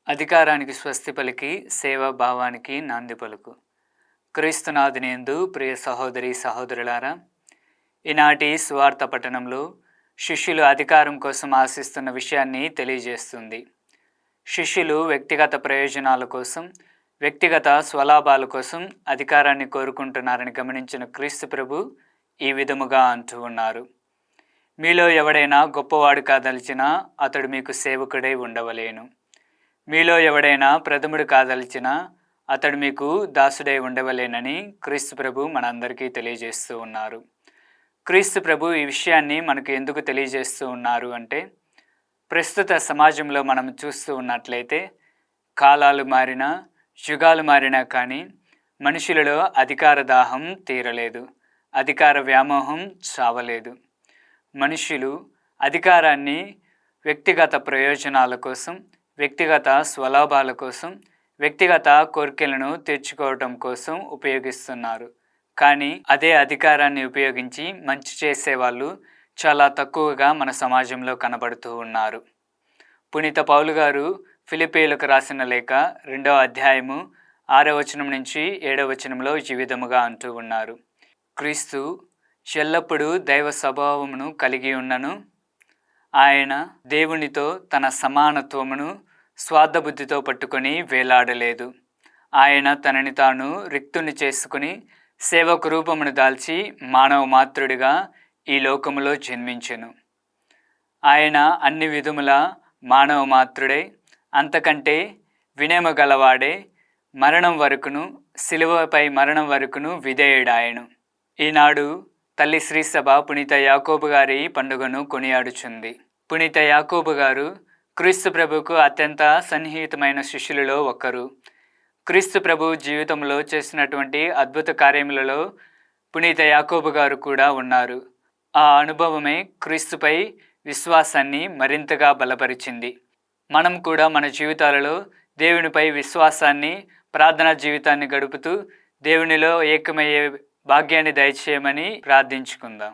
అధికారానికి స్వస్తి పలికి సేవా భావానికి నాంది పలుకు. క్రీస్తునాథుని యందు ప్రియ సహోదరి సహోదరులారా, ఈనాటి సువార్త పట్టణంలో శిష్యులు అధికారం కోసం ఆశిస్తున్న విషయాన్ని తెలియజేస్తుంది. శిష్యులు వ్యక్తిగత ప్రయోజనాల కోసం, వ్యక్తిగత స్వలాభాల కోసం అధికారాన్ని కోరుకుంటున్నారని గమనించిన క్రీస్తు ప్రభు ఈ విధముగా అంటూ ఉన్నారు: మీలో ఎవడైనా గొప్పవాడు కాదలిచినా అతడు మీకు సేవకుడై ఉండవలేను. మీలో ఎవడైనా ప్రథముడు కాదలిచినా అతడు మీకు దాసుడై ఉండవలేనని క్రీస్తు ప్రభు మనందరికీ తెలియజేస్తూ ఉన్నారు. క్రీస్తు ప్రభు ఈ విషయాన్ని మనకు ఎందుకు తెలియజేస్తూ ఉన్నారు అంటే, ప్రస్తుత సమాజంలో మనం చూస్తూ ఉన్నట్లయితే కాలాలు మారినా, యుగాలు మారినా కానీ మనుషులలో అధికార దాహం తీరలేదు, అధికార వ్యామోహం చావలేదు. మనుషులు అధికారాన్ని వ్యక్తిగత ప్రయోజనాల కోసం, వ్యక్తిగత స్వలాభాల కోసం, వ్యక్తిగత కోరికలను తీర్చుకోవటం కోసం ఉపయోగిస్తున్నారు. కానీ అదే అధికారాన్ని ఉపయోగించి మంచి చేసేవాళ్ళు చాలా తక్కువగా మన సమాజంలో కనబడుతూ ఉన్నారు. పునీత పౌలు గారు ఫిలిప్పీయులకు రాసిన లేఖ 2వ అధ్యాయము 6వ వచనం నుంచి 7వ వచనంలో ఈ విధముగా అంటూ ఉన్నారు: క్రీస్తు ఎల్లప్పుడూ దైవ స్వభావమును కలిగి ఉన్నను, ఆయన దేవునితో తన సమానత్వమును స్వార్థబుద్ధితో పట్టుకొని వేలాడలేదు. ఆయన తనని తాను రిక్తుని చేసుకుని సేవకు రూపమును దాల్చి మానవ మాతృడిగా ఈ లోకములో జన్మించెను. ఆయన అన్ని విధముల మానవ మాతృడై, అంతకంటే వినయము గలవాడే, మరణం వరకును, శిలువపై మరణం వరకును విధేయుడాయను. ఈనాడు తల్లి శ్రీసభ పునీత యాకోబు గారి పండుగను కొనియాడుచుంది. పునీత యాకోబు గారు క్రీస్తు ప్రభుకు అత్యంత సన్నిహితమైన శిష్యులలో ఒకరు. క్రీస్తు ప్రభు జీవితంలో చేసినటువంటి అద్భుత కార్యములలో పునీత యాకోబు గారు కూడా ఉన్నారు. ఆ అనుభవమే క్రీస్తుపై విశ్వాసాన్ని మరింతగా బలపరిచింది. మనం కూడా మన జీవితాలలో దేవునిపై విశ్వాసాన్ని, ప్రార్థనా జీవితాన్ని గడుపుతూ దేవునిలో ఏకమయ్యే భాగ్యాన్ని దయచేయమని ప్రార్థించుకుందాం.